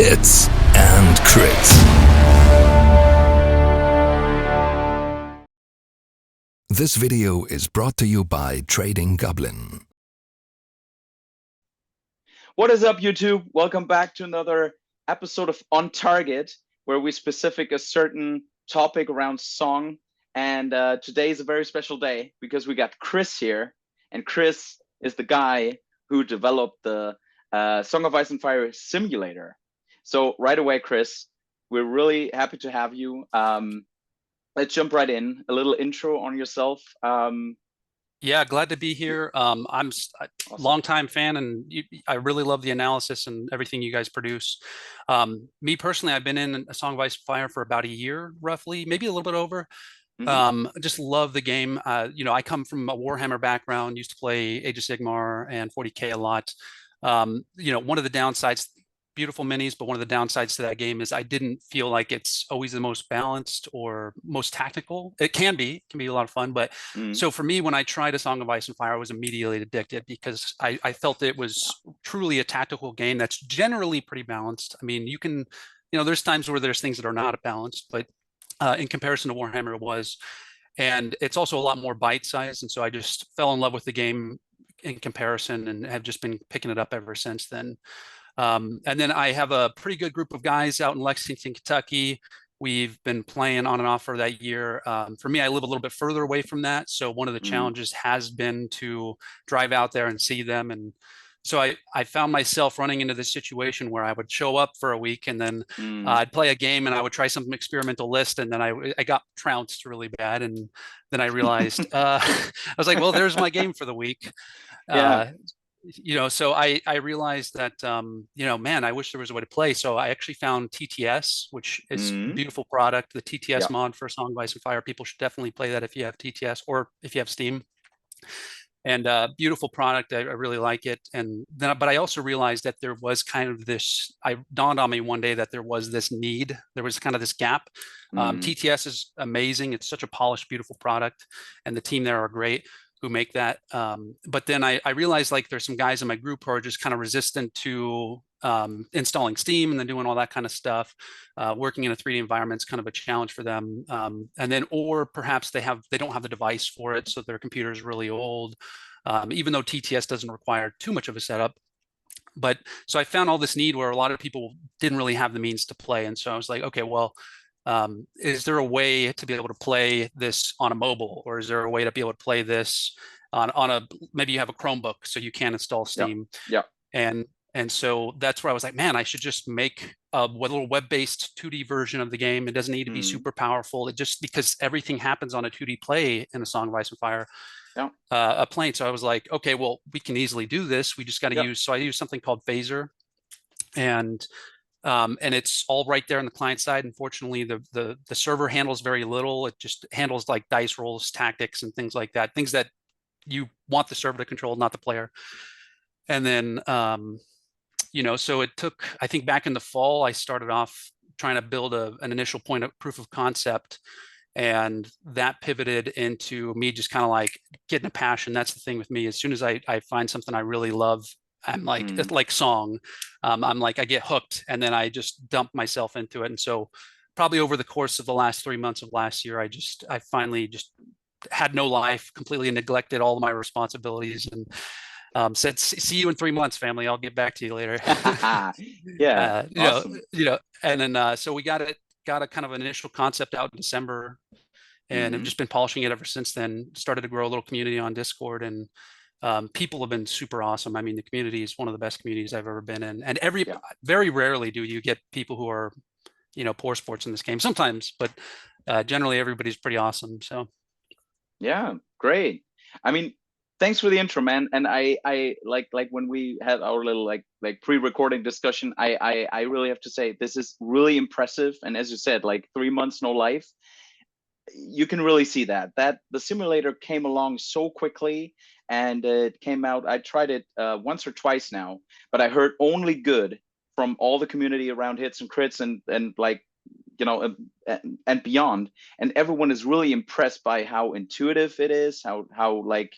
Hits and Crits. This video is brought to you by Trading Goblin. What is up, YouTube? Welcome back to another episode of On Target, where we specific a certain topic around song. And today is a very special day because we got Chris here, and Chris is the guy who developed the Song of Ice and Fire simulator. So right away, Chris, we're really happy to have you. Let's jump right in. A little intro on yourself. Yeah, glad to be here. I'm a Awesome. longtime fan, and I really love the analysis and everything you guys produce. Me personally, I've been in A Song of Ice and Fire for about a year, roughly, maybe a little bit over. Just love the game. I come from a Warhammer background, used to play Age of Sigmar and 40K a lot. One of the downsides, beautiful minis, but one of the downsides to that game is I didn't feel like it's always the most balanced or most tactical. It can be a lot of fun, but so for me, when I tried A Song of Ice and Fire, I was immediately addicted because I felt it was truly a tactical game that's generally pretty balanced. I mean, you can, there's times where there's things that are not balanced, but in comparison to Warhammer, it was. And it's also a lot more bite-sized, and so I just fell in love with the game in comparison and have just been picking it up ever since then. And then I have a pretty good group of guys out in Lexington, Kentucky. We've been playing on and off for that year. For me, I live a little bit further away from that. So one of the challenges has been to drive out there and see them. And so I found myself running into this situation where I would show up for a week and then I'd play a game and I would try some experimental list. And then I got trounced really bad. And then I realized, I was like, well, there's my game for the week. So I realized that, man, I wish there was a way to play. So I actually found TTS, which is a beautiful product. The TTS mod for Song of Ice and Fire. People should definitely play that if you have TTS or if you have Steam. And beautiful product. I really like it. And then, but I also realized that there was kind of this, I dawned on me one day that there was this need. There was kind of this gap. TTS is amazing. It's such a polished, beautiful product. And the team there are great who make that. But then I realized like there's some guys in my group who are just kind of resistant to installing Steam and then doing all that kind of stuff. Working in a 3D environment is kind of a challenge for them. And then, or perhaps they don't have the device for it, so their computer is really old, even though TTS doesn't require too much of a setup. But so I found all this need where a lot of people didn't really have the means to play. And so I was like, okay, well, is there a way to be able to play this on a mobile, or is there a way to be able to play this on maybe you have a Chromebook so you can install Steam? And so that's where I was like, man, I should just make a little web-based 2D version of the game. It doesn't need to be super powerful. It just, because everything happens on a 2D play in A Song of Ice and Fire, a plane. So I was like, okay, well, we can easily do this. We just got to use, so I use something called Phaser, and it's all right there on the client side. Unfortunately, the server handles very little. It just handles like dice rolls, tactics, and things like that. Things that you want the server to control, not the player. And then, so it took, I think back in the fall, I started off trying to build an initial point of proof of concept. And that pivoted into me just kind of like getting a passion. That's the thing with me. As soon as I find something I really love, I'm like, it's like song. I'm like, I get hooked and then I just dump myself into it. And so probably over the course of the last 3 months of last year, I finally just had no life, completely neglected all of my responsibilities, and said, see you in 3 months, family. I'll get back to you later. Awesome. And then, so we got a kind of an initial concept out in December, and I've just been polishing it ever since then. Started to grow a little community on Discord, and people have been super awesome. I mean, the community is one of the best communities I've ever been in. And very rarely do you get people who are, poor sports in this game. Sometimes, but generally everybody's pretty awesome. So. Yeah, great. I mean, thanks for the intro, man. And I like when we had our little like pre-recording discussion, I really have to say this is really impressive. And as you said, like 3 months, no life. You can really see that the simulator came along so quickly, and it came out. I tried it once or twice now, but I heard only good from all the community around Hits and Crits, and like and beyond. And everyone is really impressed by how intuitive it is, how like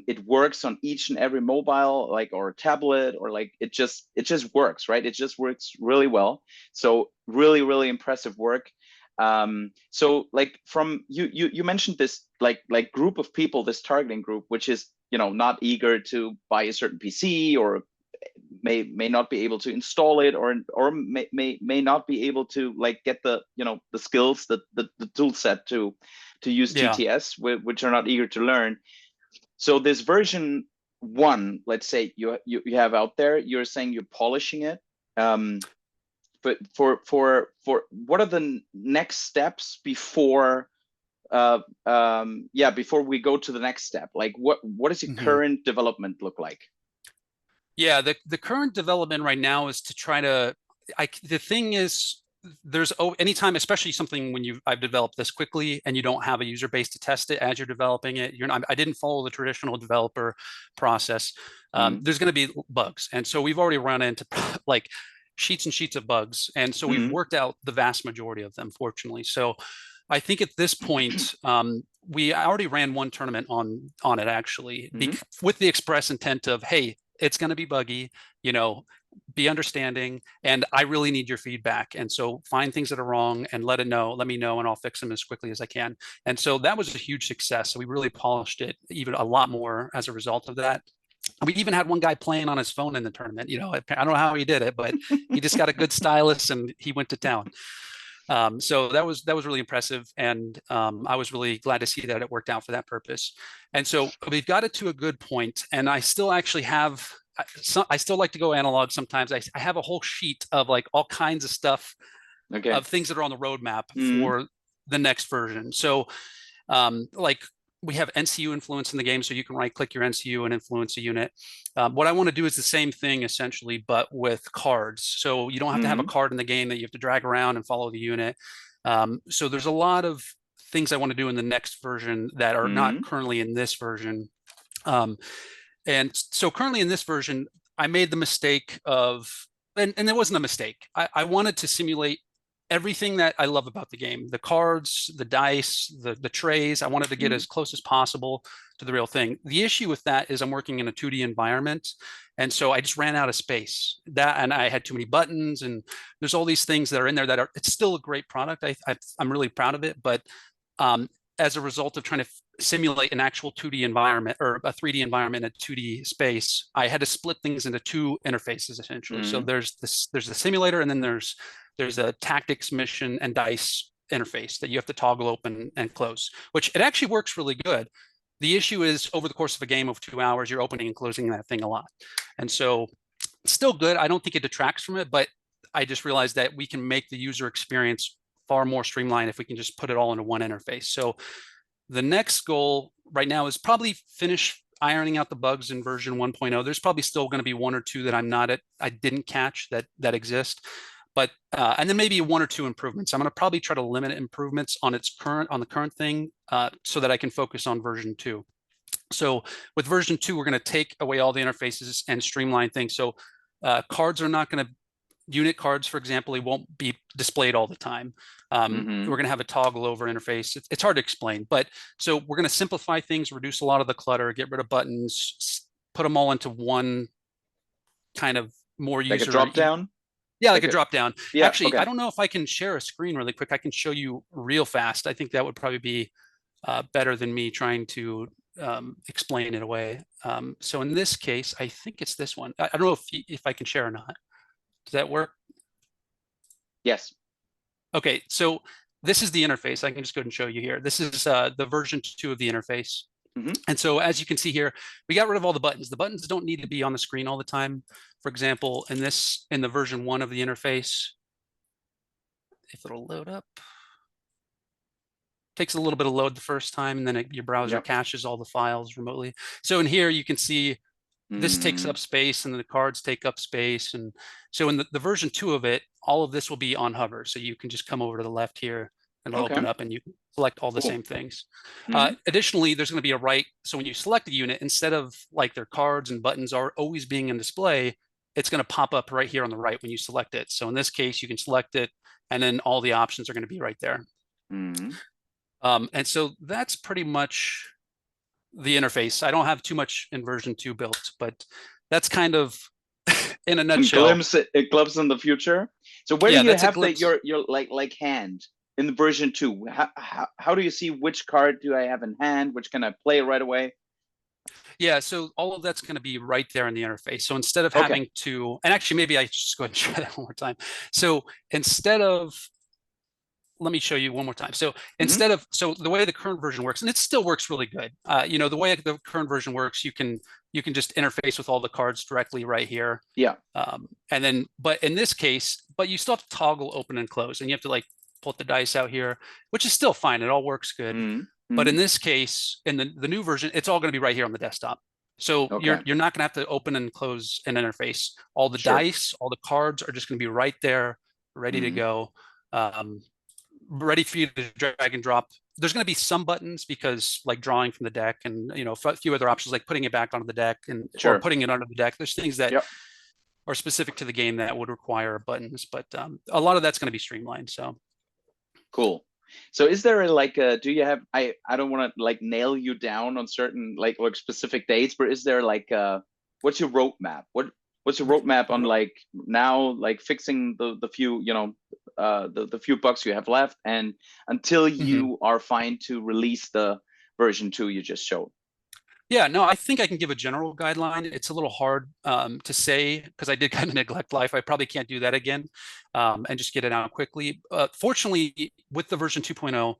it works on each and every mobile, like, or tablet, or like it just works, right? It just works really well. So really, really impressive work. So like from you mentioned this like group of people, this targeting group, which is not eager to buy a certain PC, or may not be able to install it, or may not be able to like get the the skills, the tool set to use TTS, which are not eager to learn. So this version 1, let's say you have out there, you're saying you're polishing it. But for what are the next steps before before we go to the next step? Like what does your current development look like? Yeah, the current development right now is to try to, the thing is, there's anytime, especially something when I've developed this quickly and you don't have a user base to test it as you're developing it, I didn't follow the traditional developer process. There's going to be bugs. And so we've already run into like sheets and sheets of bugs. And so we've worked out the vast majority of them, fortunately. So I think at this point, we already ran one tournament on it, actually, with the express intent of, hey, it's going to be buggy, be understanding, and I really need your feedback. And so find things that are wrong and let me know, and I'll fix them as quickly as I can. And so that was a huge success. So we really polished it even a lot more as a result of that. We even had one guy playing on his phone in the tournament. I don't know how he did it, but he just got a good stylus and he went to town. So that was really impressive, and I was really glad to see that it worked out for that purpose. And so we've got it to a good point, and I still actually have. I still like to go analog sometimes. I have a whole sheet of like all kinds of stuff, of things that are on the roadmap for the next version. So, like, we have NCU influence in the game, so you can right-click your NCU and influence a unit. What I want to do is the same thing, essentially, but with cards. So you don't have to have a card in the game that you have to drag around and follow the unit. So there's a lot of things I want to do in the next version that are not currently in this version. And so currently in this version, I made the mistake of, and it wasn't a mistake. I wanted to simulate everything that I love about the game: the cards, the dice, the trays. I wanted to get as close as possible to the real thing. The issue with that is I'm working in a 2D environment, and so I just ran out of space. And I had too many buttons, and there's all these things that are in there that it's still a great product. I'm really proud of it, but as a result of trying to simulate an actual 2D environment, or a 3D environment in a 2D space, I had to split things into two interfaces, essentially. So there's the simulator, and then there's a tactics, mission, and dice interface that you have to toggle open and close, which it actually works really good. The issue is, over the course of a game of 2 hours, you're opening and closing that thing a lot. And so it's still good. I don't think it detracts from it, but I just realized that we can make the user experience far more streamlined if we can just put it all into one interface. So the next goal right now is probably finish ironing out the bugs in version 1.0. There's probably still going to be one or two that I didn't catch that exist. But and then maybe one or two improvements. I'm going to probably try to limit improvements on the current thing, so that I can focus on version 2. So with version 2, we're going to take away all the interfaces and streamline things. So cards are not going to, unit cards, for example, it won't be displayed all the time. We're going to have a toggle over interface. It's hard to explain, but so we're going to simplify things, reduce a lot of the clutter, get rid of buttons, put them all into one kind of more user. Like a drop down? Yeah, like a drop down. Yeah, actually, I don't know if I can share a screen really quick. I can show you real fast. I think that would probably be better than me trying to explain it away. So in this case, I think it's this one. I don't know if I can share or not. Does that work? Yes. Okay, so this is the interface. I can just go ahead and show you here. This is the version 2 of the interface. And so as you can see here, we got rid of all the buttons. The buttons don't need to be on the screen all the time. For example, in the version 1 of the interface, if it'll load up, takes a little bit of load the first time, and then your browser caches all the files remotely. So in here, you can see this takes up space, and the cards take up space. And so in the version 2 of it, all of this will be on hover. So you can just come over to the left here, and it'll open up, and you can select all the same things. Additionally, there's going to be a right. So when you select a unit, instead of like their cards and buttons are always being in display, it's going to pop up right here on the right when you select it. So in this case, you can select it, and then all the options are going to be right there. Mm-hmm. And so that's pretty much the interface. I don't have too much in version 2 built, but that's kind of in a nutshell. A glimpse in the future. So where do you have your like hand in the version 2? How do you see which card do I have in hand? Which can I play right away? Yeah, so all of that's going to be right there in the interface. So instead of having to, and actually maybe I just go ahead and try that one more time. So instead of, let me show you one more time. So instead of, so the way the current version works, and it still works really good. You know, the way the current version works, you can just interface with all the cards directly right here. Yeah. And then, but in this case, but you still have to toggle open and close, and you have to like pull the dice out here, which is still fine. It all works good. But in this case, in the new version, it's all going to be right here on the desktop. So you're not going to have to open and close an interface. All the dice, all the cards are just going to be right there, ready to go, ready for you to drag and drop. There's going to be some buttons because like drawing from the deck, and you know, a few other options like putting it back onto the deck and or putting it under the deck. There's things that are specific to the game that would require buttons, but a lot of that's going to be streamlined. So cool. So is there like a, do you have, I don't want to like nail you down on certain like specific dates, but is there like what's your roadmap? What's your roadmap on like now, like fixing the few, you know, the few bugs you have left, and until you are fine to release the version 2 you just showed? Yeah, no, I think I can give a general guideline. It's a little hard to say because I did kind of neglect life. I probably can't do that again and just get it out quickly. Fortunately, with the version 2.0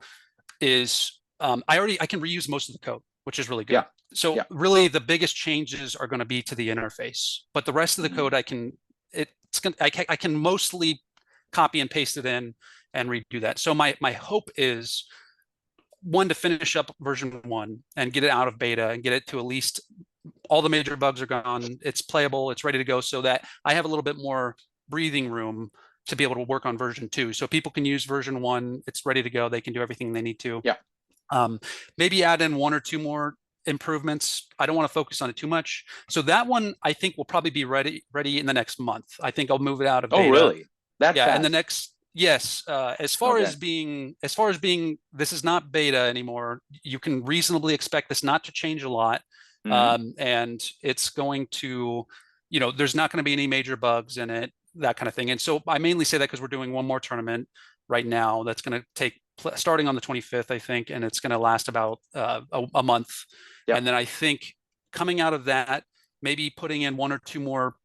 is I can reuse most of the code, which is really good. So really the biggest changes are going to be to the interface, but the rest of the code I can mostly copy and paste it in and redo that. So my hope is, one, to finish up version 1 and get it out of beta and get it to at least all the major bugs are gone. It's playable, it's ready to go, so that I have a little bit more breathing room to be able to work on version 2. So people can use version 1, it's ready to go. They can do everything they need to. Maybe add in 1 or 2 more improvements. I don't want to focus on it too much. So that one I think will probably be ready in the next month. I think I'll move it out of beta. Oh, really? That fast? In the next. Yes, as far as being, this is not beta anymore. You can reasonably expect this not to change a lot, and it's going to, you know, there's not going to be any major bugs in it, that kind of thing. And so I mainly say that because we're doing one more tournament right now that's going to take starting on the 25th, I think, and it's going to last about a month. And then I think coming out of that, maybe putting in 1 or 2 more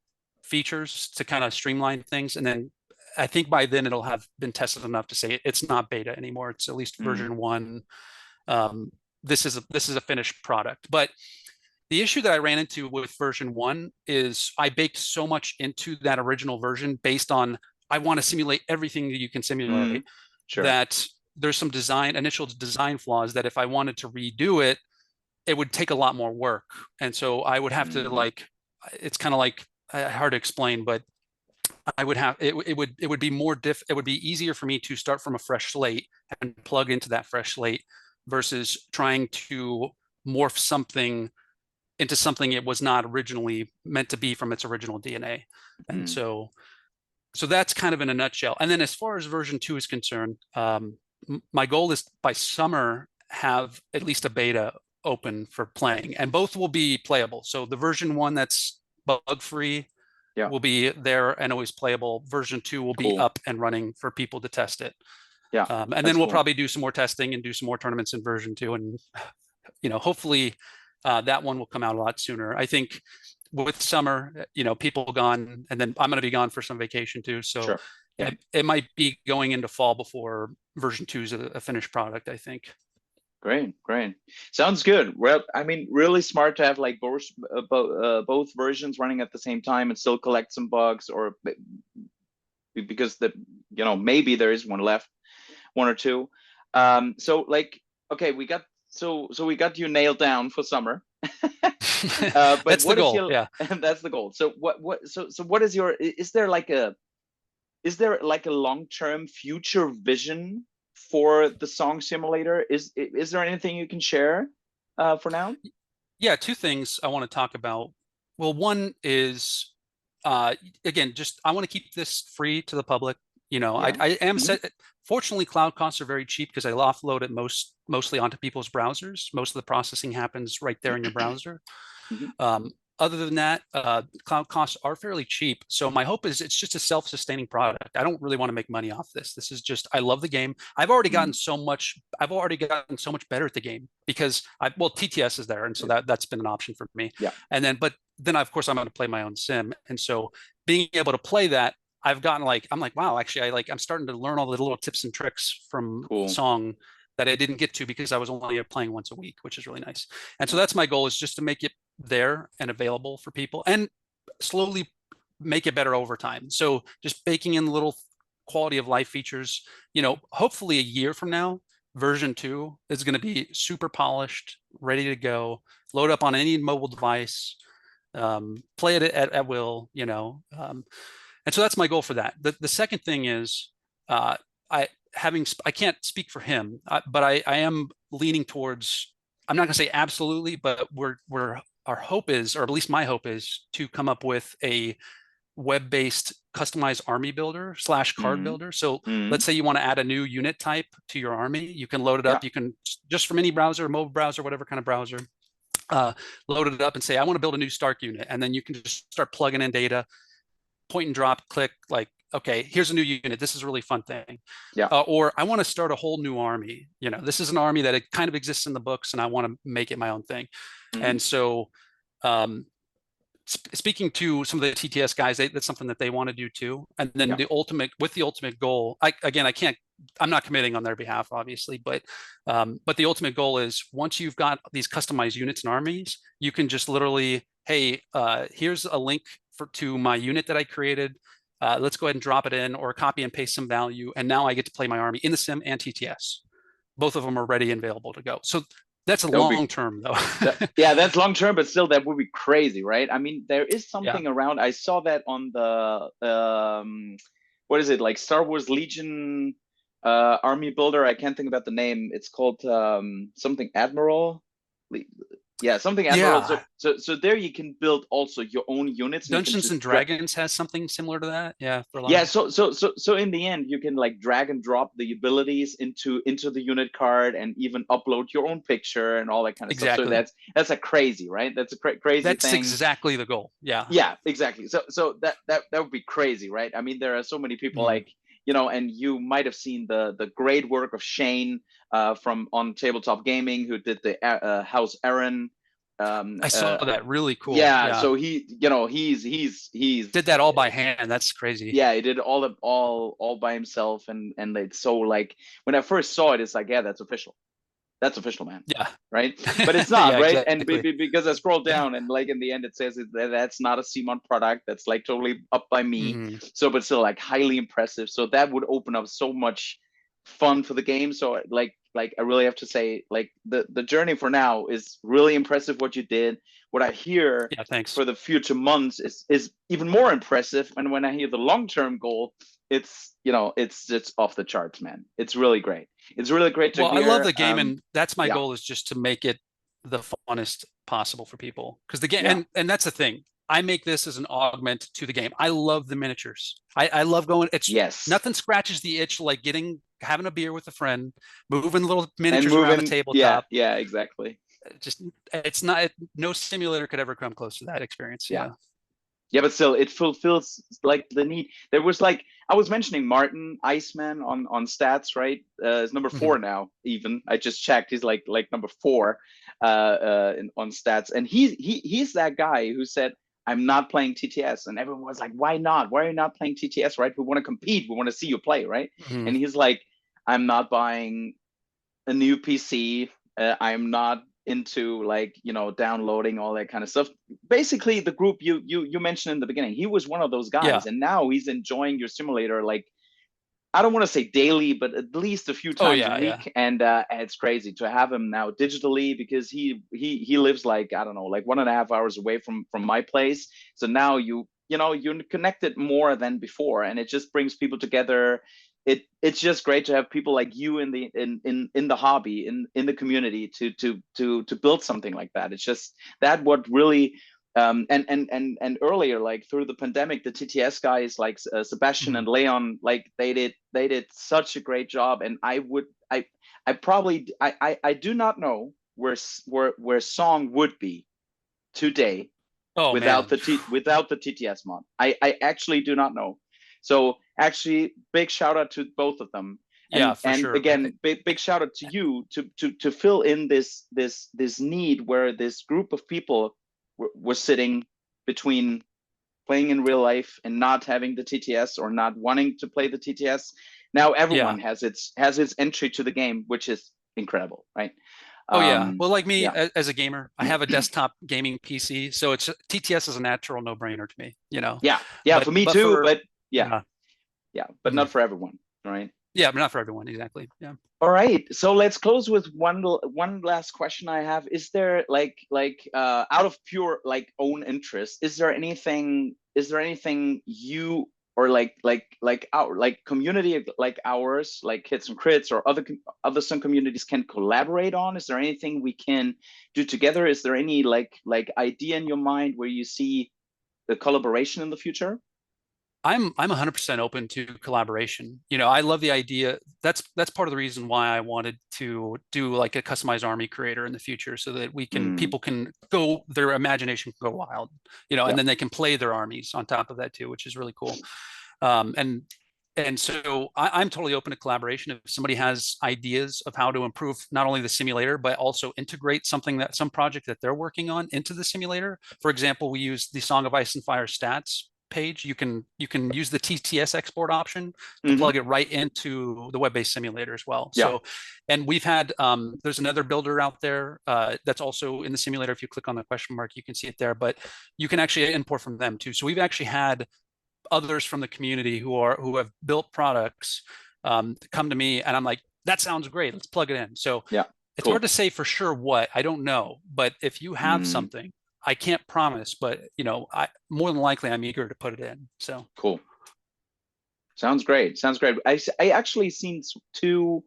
features to kind of streamline things, and then I think by then it'll have been tested enough to say it's not beta anymore. It's at least version 1. This is a finished product. But the issue that I ran into with version 1 is I baked so much into that original version based on, I want to simulate everything that you can simulate, that there's some initial design flaws that if I wanted to redo it, it would take a lot more work. And so I would have to like, it's kind of like hard to explain, but I would have it would be more it would be easier for me to start from a fresh slate and plug into that fresh slate versus trying to morph something into something it was not originally meant to be from its original DNA. And so that's kind of in a nutshell. And then as far as version 2 is concerned, my goal is by summer have at least a beta open for playing, and both will be playable. So the version 1 that's bug free will be there and always playable. Version 2 will be up and running for people to test it. And then we'll probably do some more testing and do some more tournaments in version 2, and you know, hopefully that one will come out a lot sooner. I think with summer, you know, people gone, and then I'm going to be gone for some vacation too, so it might be going into fall before version 2 is a finished product, I think. Great. Sounds good. Well, I mean, really smart to have like both versions running at the same time and still collect some bugs, or because you know, maybe there is one left, 1 or 2. So like, okay, we got we got you nailed down for summer. But that's the goal. That's the goal. So what is your? Is there like a long-term future vision for the song simulator? Is there anything you can share for now? Yeah, 2 things I want to talk about. Well, one is again, just I want to keep this free to the public. You know, Yeah. I am set. Fortunately, cloud costs are very cheap because I offload it mostly onto people's browsers. Most of the processing happens right there in your browser. Other than that, cloud costs are fairly cheap. So my hope is it's just a self-sustaining product. I don't really want to make money off this. This is just, I love the game. I've already gotten so much better at the game because TTS is there. And so that's been an option for me. Yeah. And then of course I'm going to play my own sim. And so being able to play that, I've gotten I'm like, wow, actually I'm starting to learn all the little tips and tricks from Song that I didn't get to because I was only playing once a week, which is really nice. And so that's my goal, is just to make it there and available for people and slowly make it better over time. So just baking in little quality of life features, you know, hopefully a year from now, version 2 is going to be super polished, ready to go, load up on any mobile device, play it at will, you know. And so that's my goal for that. The second thing is, I can't speak for him, but I am leaning towards, I'm not going to say absolutely, but our hope is, or at least my hope is, to come up with a web-based customized army builder / card builder. So let's say you want to add a new unit type to your army, you can load it up. You can just from any browser, mobile browser, whatever kind of browser, load it up and say, I want to build a new Stark unit. And then you can just start plugging in data, point and drop, click, like, okay, here's a new unit. This is a really fun thing. Yeah. Or I want to start a whole new army. You know, this is an army that it kind of exists in the books and I want to make it my own thing. And so speaking to some of the TTS guys, that's something that they want to do too. And then the ultimate goal, I'm not committing on their behalf, obviously, but the ultimate goal is, once you've got these customized units and armies, you can just literally, hey, here's a link to my unit that I created. Let's go ahead and drop it in, or copy and paste some value. And now I get to play my army in the sim and TTS. Both of them are ready and available to go. So that's long term, though. That's long term, but still, that would be crazy, right? I mean, there is something around. I saw that on the what is it, like Star Wars Legion army builder? I can't think about the name. It's called something Admiral. Something Admiral. So there you can build also your own units. Dungeons and Dragons has something similar to that. So in the end, you can like drag and drop the abilities into the unit card, and even upload your own picture and all that kind of stuff. So that's a crazy, right? That's a crazy thing. That's exactly the goal. Yeah, exactly. So that would be crazy, right? I mean, there are so many people like, you know, and you might have seen the great work of Shane from on Tabletop Gaming, who did the House Aaron. I saw that, really cool. Yeah, so he, you know, he's did that all by hand. That's crazy. Yeah, he did all by himself, and it's so, like, when I first saw it, it's like, yeah, that's official. That's official, man. Yeah. Right. But it's not, right? Exactly. And because I scrolled down, and like in the end it says that's not a CMON product. That's like totally up by me. So, but still, like, highly impressive. So that would open up so much fun for the game. So like I really have to say, like, the journey for now is really impressive what you did. What I hear for the future months is even more impressive. And when I hear the long-term goal, it's, you know, it's off the charts, man. It's really great. It's really great to hear. I love the game, and that's my goal, is just to make it the funnest possible for people. Because the game, and that's the thing, I make this as an augment to the game. I love the miniatures. I love going. Nothing scratches the itch like having a beer with a friend, moving little miniatures around the tabletop. Yeah, exactly. No simulator could ever come close to that experience. Yeah, but still, it fulfills like the need. There was, like, I was mentioning Martin Iceman on stats, right? Is number 4 now. Even I just checked, he's like number 4 on stats, and he's that guy who said, I'm not playing TTS, and everyone was like, why not? Why are you not playing TTS? Right? We want to compete. We want to see you play, right? And he's like, I'm not buying a new PC. I'm not into, like, you know, downloading all that kind of stuff. Basically, the group you mentioned in the beginning, he was one of those guys, and now he's enjoying your simulator, like, I don't want to say daily, but at least a few times a week. And it's crazy to have him now digitally, because he lives, like, I don't know, like 1.5 hours away from my place. So now you're connected more than before, and it just brings people together. It's just great to have people like you in the hobby, in the community, to build something like that. It's just that what really And earlier, like through the pandemic, the TTS guys like Sebastian and Leon, like they did such a great job. And I do not know where Song would be today without man. without the TTS mod. I actually do not know. So actually, big shout out to both of them. Yeah, for And sure. again, big shout out to you to fill in this need where this group of people were sitting between playing in real life and not having the TTS or not wanting to play the TTS. Now everyone has its entry to the game, which is incredible, right? Oh yeah. Well, like me as a gamer, I have a Mm-hmm. desktop gaming PC, so it's TTS is a natural no-brainer to me, you know. Yeah, but, for me too, but but not for everyone, right? Yeah, but not for everyone, exactly. Yeah. All right, so let's close with one last question I have. Is there like out of pure like own interest, is there anything you or our community like ours, like Hits and Crits or other some communities can collaborate on? Is there anything we can do together? Is there any like idea in your mind where you see the collaboration in the future? I'm 100% open to collaboration. You know, I love the idea. That's part of the reason why I wanted to do like a customized army creator in the future, so that we can people can go, their imagination can go wild, you know, and then they can play their armies on top of that too, which is really cool. And so I'm totally open to collaboration. If somebody has ideas of how to improve not only the simulator, but also integrate some project that they're working on into the simulator. For example, we use the Song of Ice and Fire stats page. You can use the TTS export option to plug it right into the web-based simulator as well. So, and we've had there's another builder out there that's also in the simulator. If you click on the question mark, you can see it there, but you can actually import from them too. So we've actually had others from the community who have built products come to me, and I'm like, that sounds great, let's plug it in. So it's hard to say for sure what, I don't know, but if you have something, I can't promise, but you know, more than likely I'm eager to put it in. So cool. Sounds great. I actually seen two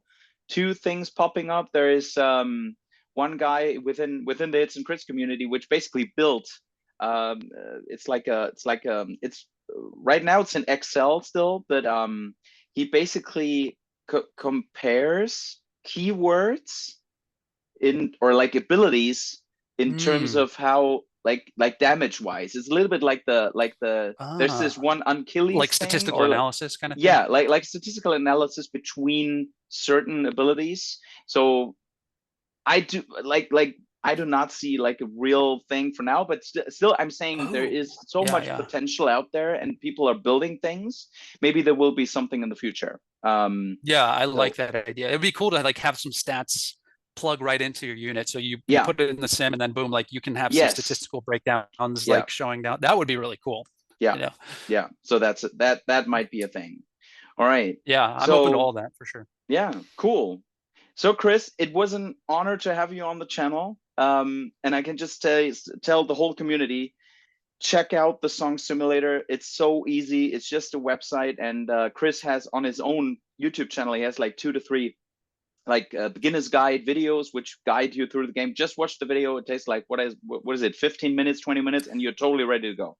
things popping up. There is one guy within the Hits and Crits community which basically built it's right now it's in Excel still, but he basically compares keywords or like abilities in terms of how like damage wise. It's a little bit like the there's this one Achilles like statistical analysis kind of thing. Yeah, like statistical analysis between certain abilities. So I do I do not see like a real thing for now, but still I'm saying there is so much potential out there and people are building things. Maybe there will be something in the future. I like that idea. It'd be cool to like have some stats plug right into your unit, so you put it in the sim and then boom, like you can have some statistical breakdowns like showing down. That would be really cool. So that might be a thing. All right, I'm open to all that for sure. Cool. So Chris, it was an honor to have you on the channel, and I can just tell the whole community, check out the Song Simulator. It's so easy. It's just a website, and Chris has on his own YouTube channel, he has like 2 to 3 like beginner's guide videos which guide you through the game. Just watch the video. It takes like what is it, 15 minutes, 20 minutes, and you're totally ready to go.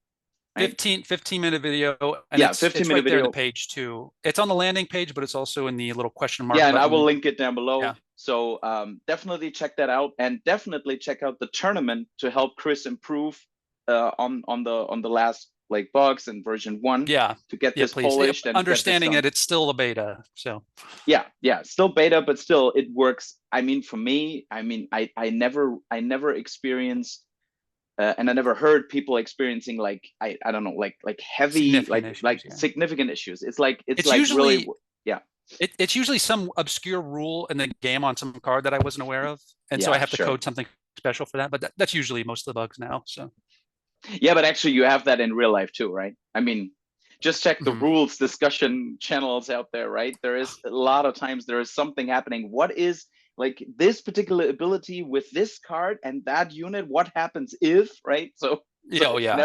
Right? 15-minute video, and it's right video there in the page too. It's on the landing page, but it's also in the little question mark and button. I will link it down below. So definitely check that out, and definitely check out the tournament to help Chris improve on the last like bugs and version 1 to get this polished. And understanding that it's still a beta, so still beta, but still it works. I mean, for me, I mean, I never experienced and I never heard people experiencing like I don't know, like heavy significant issues. It's like usually really it's usually some obscure rule in the game on some card that I wasn't aware of, and so I have to code something special for that. But that's usually most of the bugs now. So but actually you have that in real life too, right? I mean, just check the rules discussion channels out there, right? There is a lot of times there is something happening. What is like this particular ability with this card and that unit? What happens if, right? So exactly. And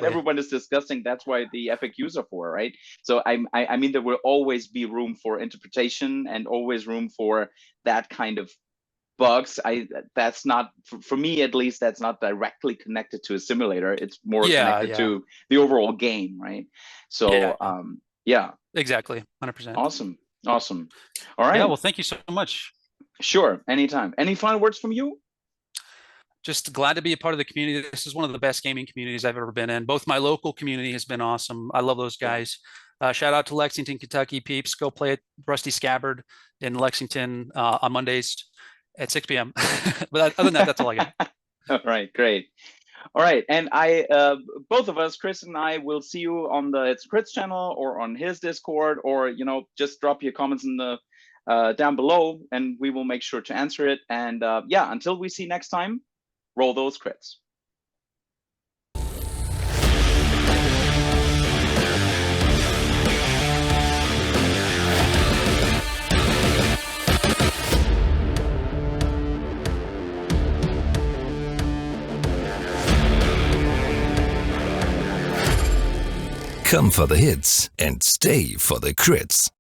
everyone is discussing. That's why the FAQs are for, right? So I mean, there will always be room for interpretation and always room for that kind of bugs, that's not for me at least. That's not directly connected to a simulator. It's more connected to the overall game, right? So yeah, exactly, 100%. Awesome. All right. Yeah. Well, thank you so much. Sure. Anytime. Any final words from you? Just glad to be a part of the community. This is one of the best gaming communities I've ever been in. Both my local community has been awesome. I love those guys. Shout out to Lexington, Kentucky peeps. Go play at Rusty Scabbard in Lexington on Mondays at 6 p.m. But other than that, that's all I got. All right, great. All right, and both of us, Chris and I, will see you on the It's Chris channel or on his Discord, or just drop your comments in the down below, and we will make sure to answer it. And yeah, until we see next time, roll those crits. Come for the hits and stay for the crits.